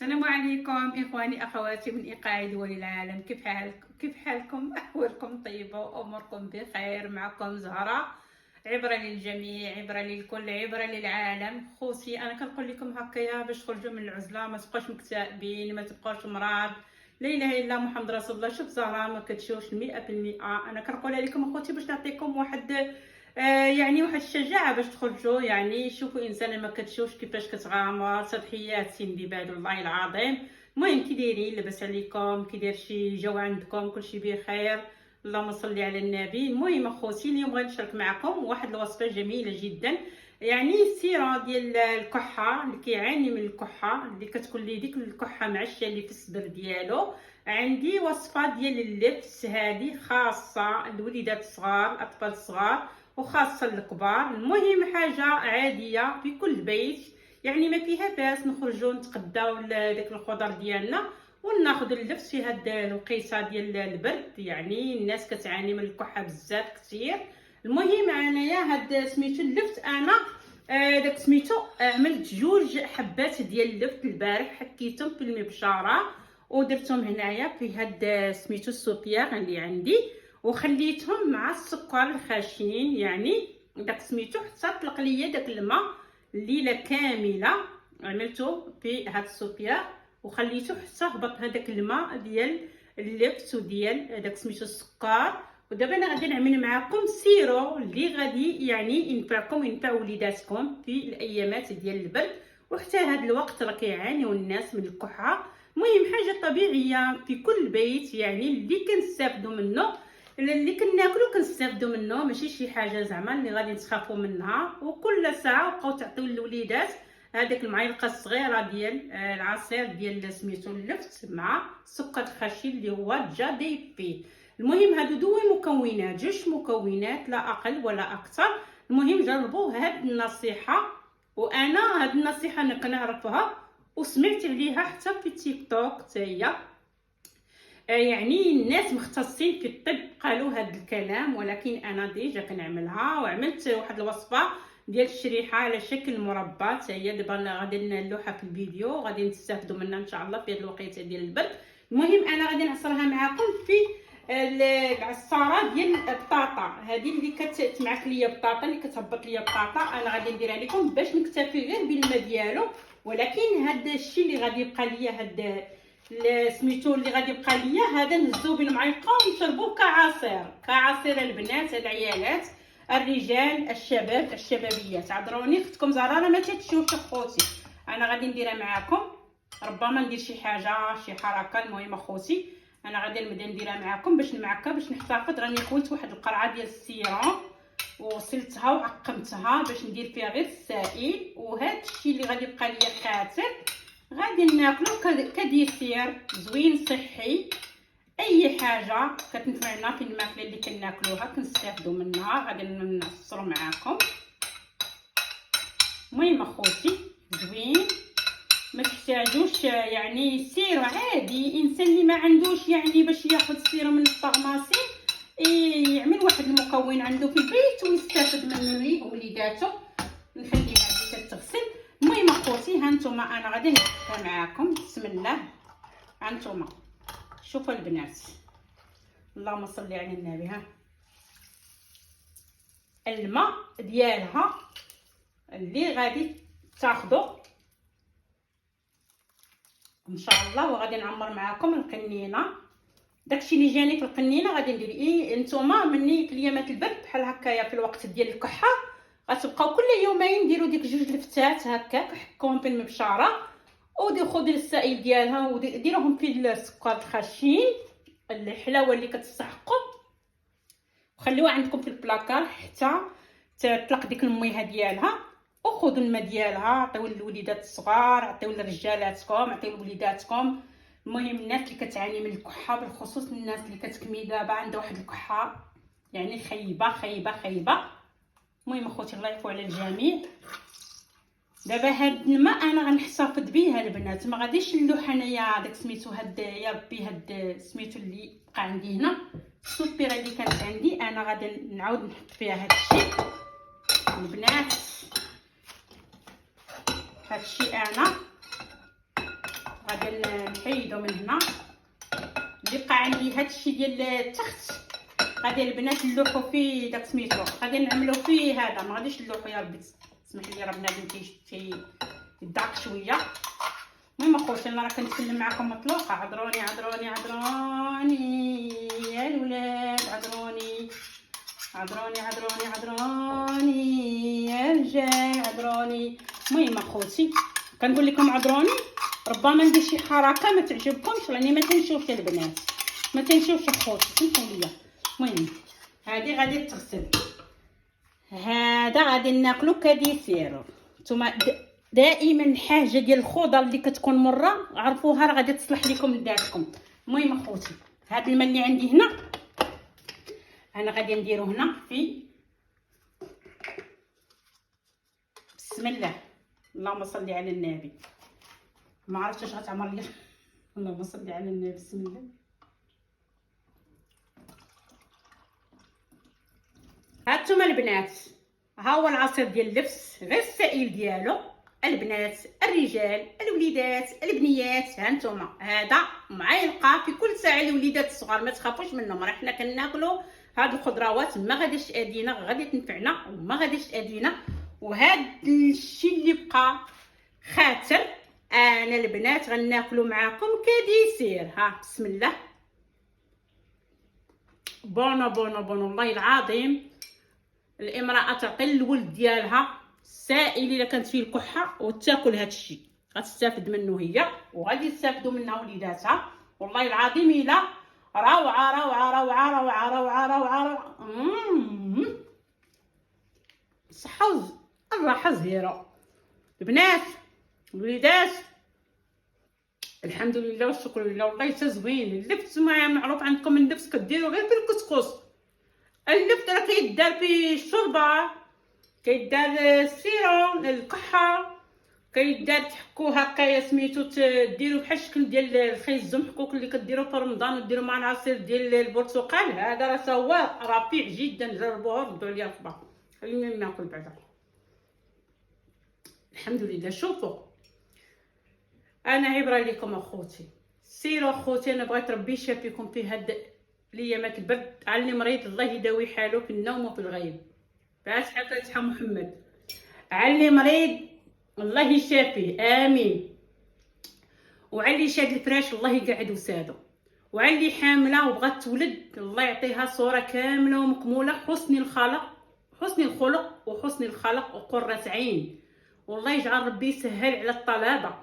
السلام عليكم اخواني اخواتي من ايقاع دول العالم. كيف حالكم؟ احوالكم طيبه واموركم بخير. معكم زهره، عبره للجميع، عبره للكل، عبره للعالم. خوتي انا كنقول لكم هكايا باش تخرجوا من العزله، ما تبقاوش مكتئبين، ما تبقاوش مرض. لا اله الا محمد رسول الله. شوف زهره ما كتشوفش 100%. انا كنقولها لكم اخوتي باش نعطيكم يعني واحد الشجاعه باش تخرجوا. يعني شوفوا انسان ما كتشوفش كيفاش كتغامر. تضحيات سيدي باد والله العظيم. المهم كي دايرين؟ لاباس عليكم؟ كي داير شي جو عندكم؟ كلشي بخير؟ اللهم صل على النبي. المهم اخوتي اليوم غادي نشارك معكم واحد الوصفه جميله جدا. يعني السيره ديال الكحه، اللي كيعاني من الكحه، اللي كتكون ليه ديك الكحه معشه اللي في الصدر ديالو. عندي وصفه ديال اللبس، هذه خاصه الوليدات الصغار، الاطفال الصغار، وخاصه الكبار. المهم حاجه عاديه في كل بيت، يعني ما فيها باس نخرجوا نتقداو داك الخضر ديالنا وناخذ اللبس في هاد الوقيته ديال البرد. يعني الناس كتعاني من الكحه بزاف كثير. المهم انايا هاد سميتو اللفت. انا داك سميتو عملت 2 حبات ديال اللفت البارح، حكيتهم في المبشره ودرتهم هنايا في هاد سميتو السوبيير اللي عندي، وخليتهم مع السكر الخشين. يعني داك سميتو حتى طلق ليا داك الماء الليله كامله، عملته في هاد السوبيير وخليته حتى هبط هذاك الماء ديال اللبس وديال داك سميتو السكر. ودابا انا غادي نعمل معكم سيرو اللي غادي يعني ينفعكم وينفع وليداتكم في الايامات ديال البرد، وحتى هذا الوقت راه كيعانيو الناس من الكحه. المهم حاجه طبيعيه في كل بيت، يعني اللي كنستافدوا منه، اللي كناكلو كنستافدوا منه، ماشي شي حاجه زعما اللي غادي تخافوا منها. وكل ساعه بقاو تعطيو للوليدات هذيك المعلقه الصغيره ديال العصير ديال سميتو اللفت مع السكر الخشن اللي هو جا دايب فيه. المهم هادو 2 مكونات، 2 مكونات لا اقل ولا اكثر. المهم جربوا هاد النصيحه، وانا هاد النصيحه انا كنعرفها وسمعت عليها حتى في تيك توك حتى هي. يعني الناس مختصين في الطب قالوا هذا الكلام، ولكن انا ديجا كنعملها. وعملت واحد الوصفه ديال الشريحه على شكل مربى حتى هي، دابا غادي نلوحها في الفيديو، غادي نستافدوا منها ان شاء الله في هذه الوقيته ديال البرد. المهم انا غادي نعصرها معكم في العصاره ديال البطاطا، هذه اللي كتمعك ليا بطاطا، اللي كتهبط ليا بطاطا. انا غادي نديرها لكم باش نكتفي غير بالماء ديالو. ولكن هذا الشيء اللي غادي يبقى ليا، هذا سميتو اللي غادي يبقى ليا، هذا نهزوه بالمعلقه ونشربوه كعصير البنات، العيالات، الرجال، الشباب، الشبابيات. عذروني اختكم زهره ما تتشوفش اخوتي، انا غادي نديرها معكم. ربما ندير شي حاجه شي حركه. المهم اخوتي انا غادي نبدا نديرها معكم باش نمعكها باش نحتفظ. راني خويت واحد القرعه ديال السيرون وغسلتها وعقمتها باش ندير فيها غير السائل. وهذا الشيء اللي غادي يبقى ليا كاتر غادي ناكلو كديسير زوين صحي. اي حاجه كتنفعنا في الماكله اللي كناكلوها كنستافدوا منها، غادي نعصروا معاكم. المهم اخوتي زوين، ما تحتاجوش يعني سيرو عادي. انسان اللي ما عندوش يعني باش ياخذ سيرو من الفارماسي يعمل واحد المكون عنده في البيت ويستافد منه ليه وليداتو. نخليها هذه كتغسل. المهم اخوتي هانتوما انا غادي نحطها معاكم. بسم الله. هانتوما شوفوا البنات، اللهم صل على النبي. ها الماء ديالها اللي غادي تاخذوا ان شاء الله، وغادي نعمر معكم القنينه. داكشي اللي جاني في القنينه غادي ندير. نتوما مني في ايامات البرد بحال هكايا في الوقت ديال الكحه غتبقاو كل يومين ديروا ديك 2 لفتات هكاك، حكوهم في المبشره خذوا السائل ديالها وديروهم في السكر الخشين، الحلاوه اللي كتستحقوا، وخليوها عندكم في البلاكار حتى تطلق ديك الميها ديالها. وخذوا الماء ديالها عطيوه للوليدات الصغار، عطيوه لرجالاتكم، عطيوه لوليداتكم. المهم الناس اللي كتعاني من الكحه، بالخصوص الناس اللي كتكمي دابا عندها واحد الكحه يعني خيبه خيبه خيبه. المهم اخوتي الله يعفو على الجميع. دابا هاد الماء انا غنحتفظ به البنات، ما غاديش نلوح انايا داك سميتو هاد يا ربي هاد سميتو اللي بقى عندي هنا السوبيره اللي كانت عندي. انا غادي نعاود نحط فيها هاد الشيء البنات. هادشي انا غادي نحيدو من هنا. اللي بقى عندي هادشي ديال التخت غادي البنات نلوحو فيه داك سميتو، غادي نعملو فيه هذا، ما غاديش نلوحو يا ربي سمح لي راه بنادم يضعق شويه. المهم اخوتي انا راه كنتكلم معكم مطلوقه، عذروني عذروني عذروني يا الولاد، عذروني عذروني عذروني عذروني يا رجال، عذروني. المهم اخوتي كنقول لكم عذروني، ربما ندير شي حركه ما تعجبكمش راني ما تنشوفش البنات، ما تنشوفش اخوتي سمحوا لي. المهم هذه غادي تغسل، هذا غادي ناكلو كديسير. نتوما دائما الحاجه ديال الخضر اللي كتكون مره عرفوها راه غادي تصلح لكم لذاتكم. المهم اخوتي هذا الماء اللي عندي هنا انا غادي نديرو هنا في بسم الله. اللهم صل على النبي، ما عرفتش اش غتعمر لي. اللهم صل على النبي بسم الله. هانتوما البنات ها هو العصير ديال اللبس، غير السائل ديالو. البنات الرجال الوليدات البنيات هانتوما هذا معلقه في كل ساعه. الوليدات الصغار ما تخافوش منهم، راه حنا كناكلوا هاد الخضروات ما غاديش تاذينا، غادي تنفعنا وما غاديش تاذينا. وهاد الشيء اللي بقى خاتر انا البنات غناكلوا معاكم كديسير. ها بسم الله. بونو بونو بونو والله العظيم. الامراه تعطي الولد ديالها السائل الا كانت فيه الكحه وتاكل هذا الشيء غتستافد منه هي وغادي يستافدوا منها وليداتها. والله العظيم الا روعه روعه روعه روعه روعه روعه. الصحه الراحه زهيره. البنات الوليدات الحمد لله والشكر لله والله حتى زوين. اللفت معروف عندكم اللفت كديروا غير في الكسكس. اللفت راه كيدار في الشوربه، كيدار السيرو الكحه، كيدار تحكو هكايا سميتو ديروا بحال الشكل ديال الخيز محكوك اللي كديروا في رمضان وديروا مع العصير ديال البرتقال. هذا راه سوا رفيع جدا، جربوه ردوا لي الخبر. خليني ناكل بعدا. الحمد لله. شوفوا انا عبره لكم اخوتي، سيروا اخوتي. انا بغيت ربي يشافيكم في هاد الايامات البرد. على اللي مريض الله يداوي حاله في النوم وفي الغيب. فاتحه محمد. على اللي مريض الله يشافيه امين. وعلى اللي شاد الفراش الله يقعد وسادو. وعلى اللي حامله وبغات تولد الله يعطيها صوره كامله ومكموله، حسن الخلق حسن الخلق وحسن الخلق وقرة عين. والله يجعل ربي يسهل على الطلبه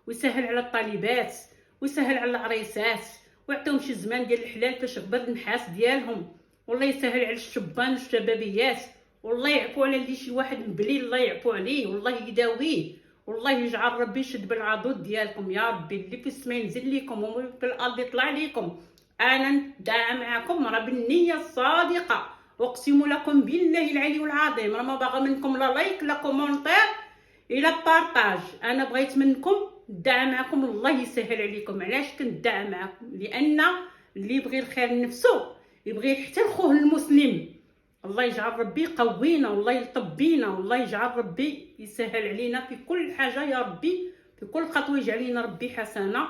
ويسهل على الطالبات ويسهل على العريسات ويعطيهم شي زمان ديال الحلال فاش غبر النحاس ديالهم. والله يسهل على الشبان والشبابيات. والله يعفو على اللي شي واحد مبلي الله يعفو عليه والله يداويه. والله يجعل ربي يشد بالعضد ديالكم يا ربي. اللي في السماء ينزل لكم وفي الارض يطلع لكم. انا ندعى معكم راه بالنيه الصادقه. اقسم لكم بالله العلي العظيم راه ما باغا منكم لا لايك لا كومونتير الى بارطاج. انا بغيت منكم ندعى معكم الله يسهل عليكم. علاش كندعى معكم؟ لان اللي يبغي الخير لنفسه يبغي حتى لخوه المسلم. الله يجعل ربي يقوينا والله يلطب بينا والله يجعل ربي يسهل علينا في كل حاجه يا ربي. في كل خطوه يجعل لنا ربي حسنه.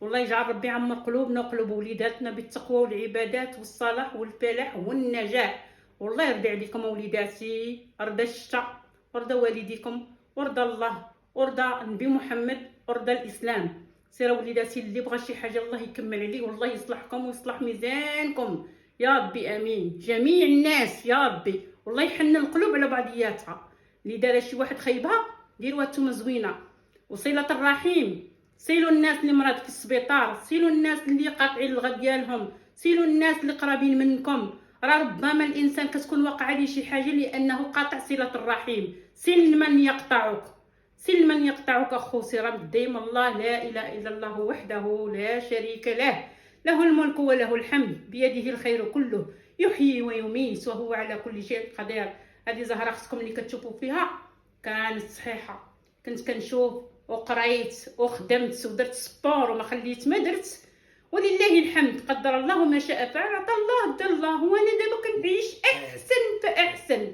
والله يجعل ربي يعمر قلوبنا وقلوب وليداتنا بالتقوى والعبادات والصلاح والفلاح والنجاح. والله يرضي عليكم وليداتي، رضا الشتا ورضا والديكم ورضا الله ورضا النبي محمد ورضا الاسلام. سيروا وليداتي اللي بغى شي حاجه الله يكمل عليه والله يصلحكم ويصلح ميزانكم يا ربي امين. جميع الناس يا ربي والله يحن القلوب على بعضياتها. اللي دار شي واحد خايبها ديروها نتوما زوينه. وصله الرحيم، سيلوا الناس اللي مرض في السبيطار، سيلوا الناس اللي قاطعين الغد ديالهم، سيلوا الناس اللي قرابين منكم. راه ربما الانسان كتكون واقع عليه شي حاجه لانه قاطع صله الرحيم. سل من يقطعك، سل من يقطعك اخو سيرام ديما. الله لا اله الا الله وحده لا شريك له، له الملك وله الحمد بيده الخير كله يحيي ويميت وهو على كل شيء قدير. هذه زهره خصكم اللي كتشوفوا فيها كانت صحيحه. كنت كنشوف وقريت وخدمت ودرت سبور وما خليت ما درت ولله الحمد. قدر الله ما شاء فعل. عطا الله دا الله. وانا دابا كنعيش احسن فاحسن.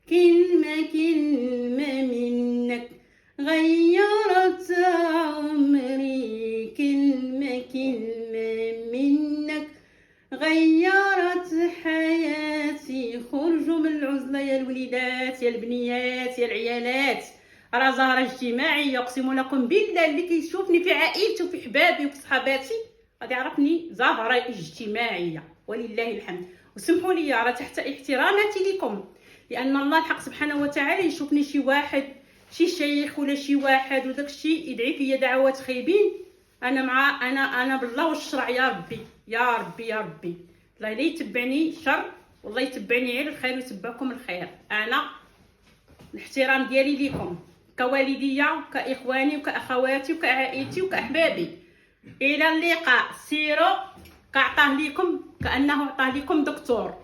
كلمه كلمه منك غيرت عمري. راه زهره اجتماعيه، اقسم لكم بالله اللي كيشوفني في عائلتي وفي حبابي وفي صحاباتي غادي يعرفني زهره اجتماعيه ولله الحمد. وسمحوا لي راه تحت احتراماتي لكم، لان الله الحق سبحانه وتعالى يشوفني شي واحد شي شيخ ولا شي واحد وداك الشيء يدعي فيا دعوات خايبين، انا بالله والشرع يا ربي يا ربي يا ربي، الله لا يتبعني شر والله يتبعني على الخير ويتبعكم الخير. انا الاحترام ديالي لكم كوالدية وكاخواني وكاخواتي وكعائلتي وكاحبابي. الى اللقاء، سيروا كعطاه لكم كانه عطاه لكم دكتور.